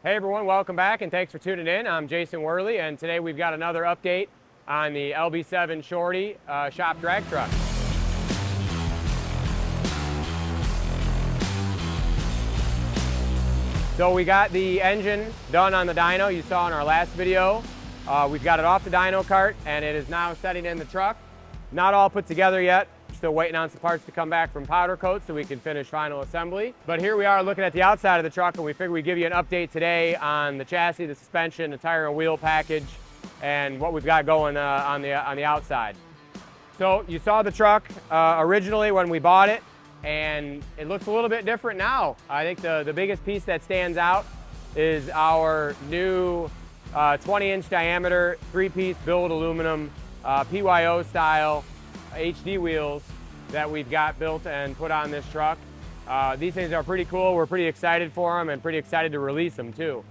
Hey everyone, welcome back and thanks for tuning in. I'm Jason Wehrli, and today we've got another update on the LB7 Shorty shop drag truck. So we got the engine done on the dyno you saw in our last video. We've got it off the dyno cart and it is now setting in the truck. Not all put together yet. Still waiting on some parts to come back from powder coat so we can finish final assembly. But here we are looking at the outside of the truck, and we figured we'd give you an update today on the chassis, the suspension, the tire and wheel package, and what we've got going on the outside. So you saw the truck originally when we bought it, and it looks a little bit different now. I think the biggest piece that stands out is our new 20-inch diameter, 3-piece billet aluminum PYO style HD wheels that we've got built and put on this truck. These things are pretty cool. We're pretty excited for them and pretty excited to release them too.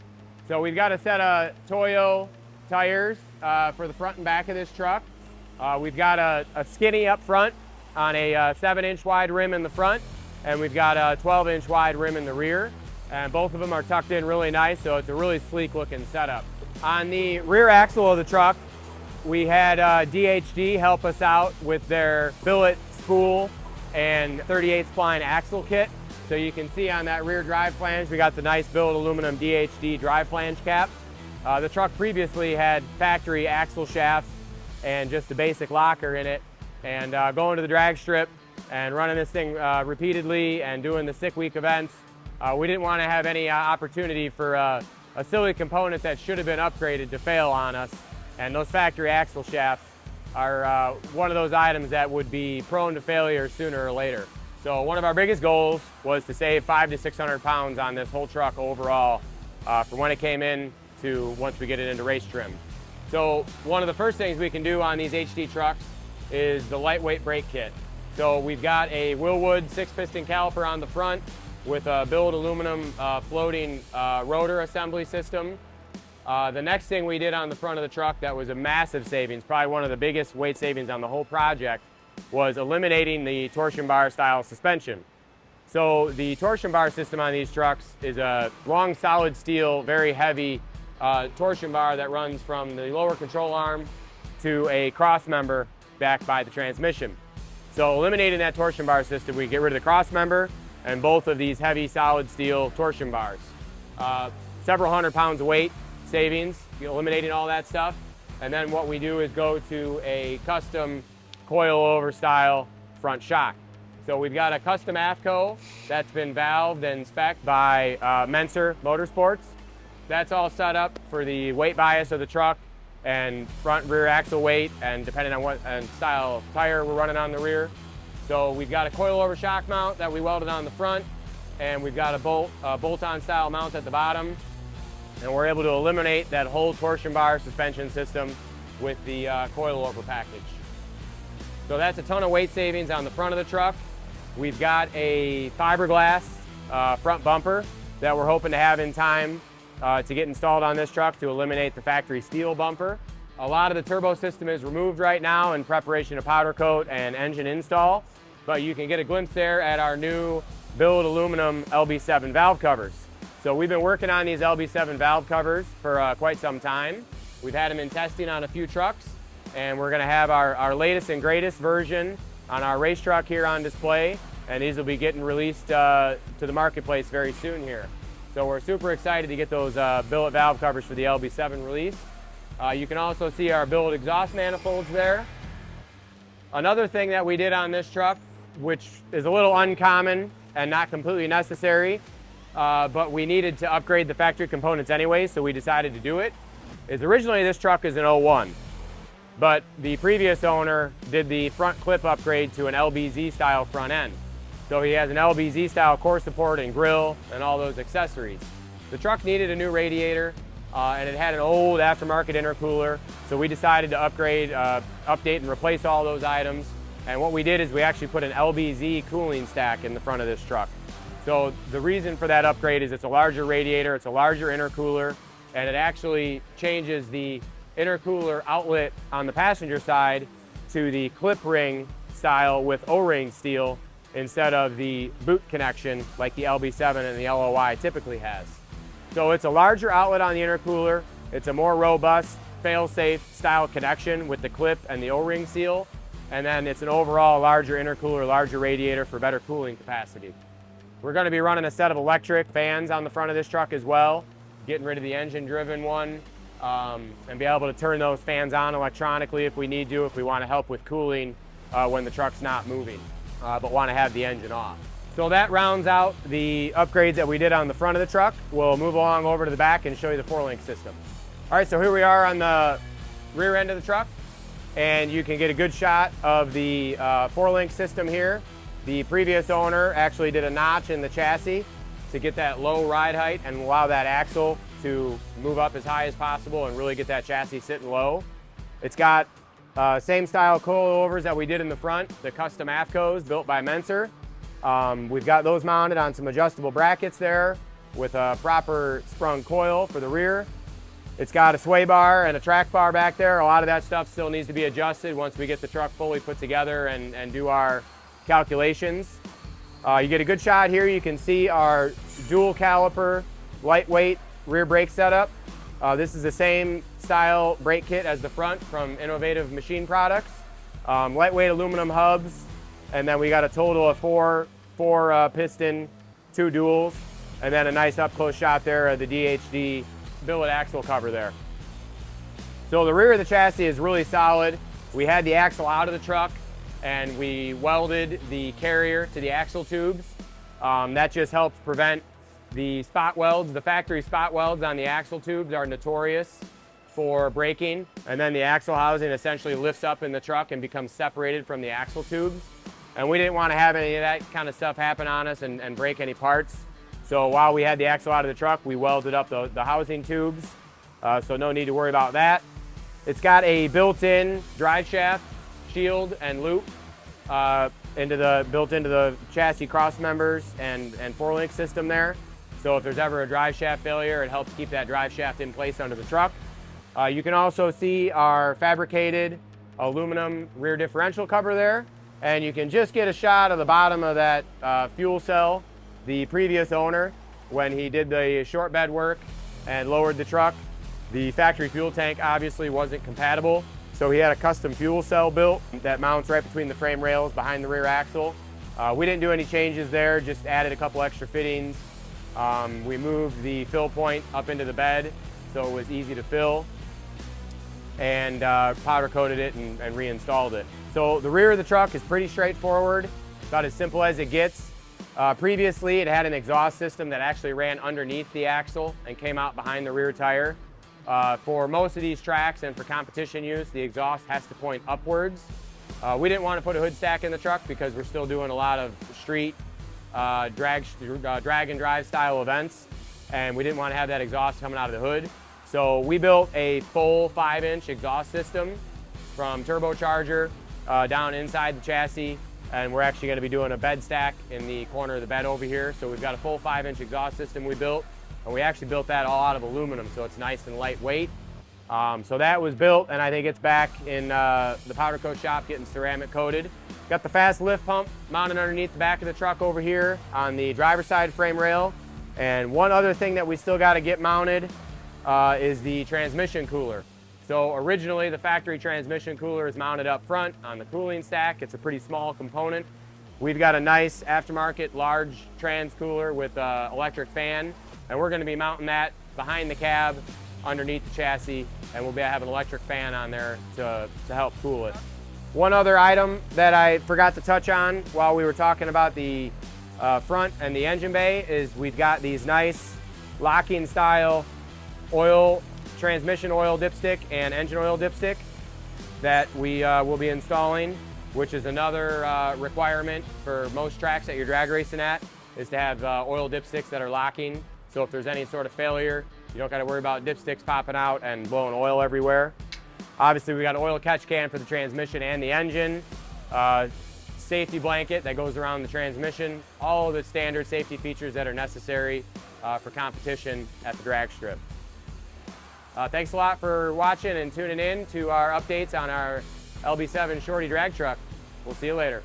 So we've got a set of Toyo tires for the front and back of this truck. We've got a skinny up front on a 7-inch wide rim in the front, and we've got a 12-inch wide rim in the rear. And both of them are tucked in really nice, so it's a really sleek looking setup. On the rear axle of the truck, we had DHD help us out with their billet spool and 38 spline axle kit. So you can see on that rear drive flange, we got the nice billet aluminum DHD drive flange cap. The truck previously had factory axle shafts and just a basic locker in it. And going to the drag strip and running this thing repeatedly and doing the sick week events, we didn't want to have any opportunity for a silly component that should have been upgraded to fail on us. And those factory axle shafts are one of those items that would be prone to failure sooner or later. So one of our biggest goals was to save 500 to 600 pounds on this whole truck overall from when it came in to once we get it into race trim. So one of the first things we can do on these HD trucks is the lightweight brake kit. So we've got a Wilwood 6-piston caliper on the front with a billet aluminum floating rotor assembly system. The next thing we did on the front of the truck that was a massive savings, probably one of the biggest weight savings on the whole project, was eliminating the torsion bar style suspension. So the torsion bar system on these trucks is a long solid steel, very heavy torsion bar that runs from the lower control arm to a cross member back by the transmission. So eliminating that torsion bar system, we get rid of the cross member and both of these heavy solid steel torsion bars. Several hundred pounds of weight savings, eliminating all that stuff. And then what we do is go to a custom coilover style front shock. So we've got a custom AFCO that's been valved and spec'd by Menser Motorsports. That's all set up for the weight bias of the truck and front and rear axle weight, and depending on what style of tire we're running on the rear. So we've got a coilover shock mount that we welded on the front, and we've got a bolt-on style mount at the bottom. And we're able to eliminate that whole torsion bar suspension system with the coilover package. So that's a ton of weight savings on the front of the truck. We've got a fiberglass front bumper that we're hoping to have in time to get installed on this truck to eliminate the factory steel bumper. A lot of the turbo system is removed right now in preparation of powder coat and engine install, but you can get a glimpse there at our new billet aluminum LB7 valve covers. So we've been working on these LB7 valve covers for quite some time. We've had them in testing on a few trucks, and we're gonna have our latest and greatest version on our race truck here on display, and these will be getting released to the marketplace very soon here. So we're super excited to get those billet valve covers for the LB7 release. You can also see our billet exhaust manifolds there. Another thing that we did on this truck, which is a little uncommon and not completely necessary, but we needed to upgrade the factory components anyway, so we decided to do it, is originally this truck is an 01, but the previous owner did the front clip upgrade to an LBZ style front end. So he has an LBZ style core support and grill and all those accessories. The truck needed a new radiator and it had an old aftermarket intercooler, so we decided to upgrade, update and replace all those items. And what we did is we actually put an LBZ cooling stack in the front of this truck. So the reason for that upgrade is it's a larger radiator, it's a larger intercooler, and it actually changes the intercooler outlet on the passenger side to the clip ring style with O-ring steel instead of the boot connection like the LB7 and the LOI typically has. So it's a larger outlet on the intercooler. It's a more robust, fail-safe style connection with the clip and the O-ring seal. And then it's an overall larger intercooler, larger radiator for better cooling capacity. We're going to be running a set of electric fans on the front of this truck as well, getting rid of the engine-driven one, and be able to turn those fans on electronically if we need to, if we want to help with cooling when the truck's not moving, but want to have the engine off. So that rounds out the upgrades that we did on the front of the truck. We'll move along over to the back and show you the 4-link system. All right, so here we are on the rear end of the truck, and you can get a good shot of the 4-link system here. The previous owner actually did a notch in the chassis to get that low ride height and allow that axle to move up as high as possible and really get that chassis sitting low. It's got same style coilovers that we did in the front, the custom AFCOs built by Menser. We've got those mounted on some adjustable brackets there with a proper sprung coil for the rear. It's got a sway bar and a track bar back there. A lot of that stuff still needs to be adjusted once we get the truck fully put together and do our calculations. You get a good shot here. You can see our dual caliper, lightweight rear brake setup. This is the same style brake kit as the front from Innovative Machine Products. Lightweight aluminum hubs, and then we got a total of four piston, 2 duals, and then a nice up close shot there of the DHD billet axle cover there. So the rear of the chassis is really solid. We had the axle out of the truck and we welded the carrier to the axle tubes. That just helps prevent the spot welds. The factory spot welds on the axle tubes are notorious for breaking, and then the axle housing essentially lifts up in the truck and becomes separated from the axle tubes. And we didn't want to have any of that kind of stuff happen on us and break any parts. So while we had the axle out of the truck, we welded up the housing tubes, so no need to worry about that. It's got a built-in drive shaft shield and loop built into the chassis cross members and 4-link system there. So if there's ever a drive shaft failure, it helps keep that drive shaft in place under the truck. You can also see our fabricated aluminum rear differential cover there, and you can just get a shot of the bottom of that fuel cell. The previous owner, when he did the short bed work and lowered the truck, the factory fuel tank obviously wasn't compatible, so he had a custom fuel cell built that mounts right between the frame rails behind the rear axle. We didn't do any changes there, just added a couple extra fittings. We moved the fill point up into the bed so it was easy to fill, and powder coated it and reinstalled it. So the rear of the truck is pretty straightforward, about as simple as it gets. Previously, it had an exhaust system that actually ran underneath the axle and came out behind the rear tire. For most of these tracks and for competition use, the exhaust has to point upwards. We didn't want to put a hood stack in the truck because we're still doing a lot of street drag and drive style events, and we didn't want to have that exhaust coming out of the hood. So we built a full 5-inch exhaust system from turbocharger down inside the chassis. And we're actually going to be doing a bed stack in the corner of the bed over here. So we've got a full 5-inch exhaust system we built, and we actually built that all out of aluminum, so it's nice and lightweight. So that was built, and I think it's back in the powder coat shop getting ceramic coated. Got the fast lift pump mounted underneath the back of the truck over here on the driver's side frame rail. And one other thing that we still got to get mounted is the transmission cooler. So originally the factory transmission cooler is mounted up front on the cooling stack. It's a pretty small component. We've got a nice aftermarket large trans cooler with an electric fan, and we're going to be mounting that behind the cab underneath the chassis, and we'll have an electric fan on there to help cool it. One other item that I forgot to touch on while we were talking about the front and the engine bay is we've got these nice locking style transmission oil dipstick and engine oil dipstick that we will be installing, which is another requirement for most tracks that you're drag racing at, is to have oil dipsticks that are locking. So if there's any sort of failure, you don't got to worry about dipsticks popping out and blowing oil everywhere. Obviously, we got an oil catch can for the transmission and the engine, safety blanket that goes around the transmission, all of the standard safety features that are necessary for competition at the drag strip. Thanks a lot for watching and tuning in to our updates on our LB7 Shorty drag truck. We'll see you later.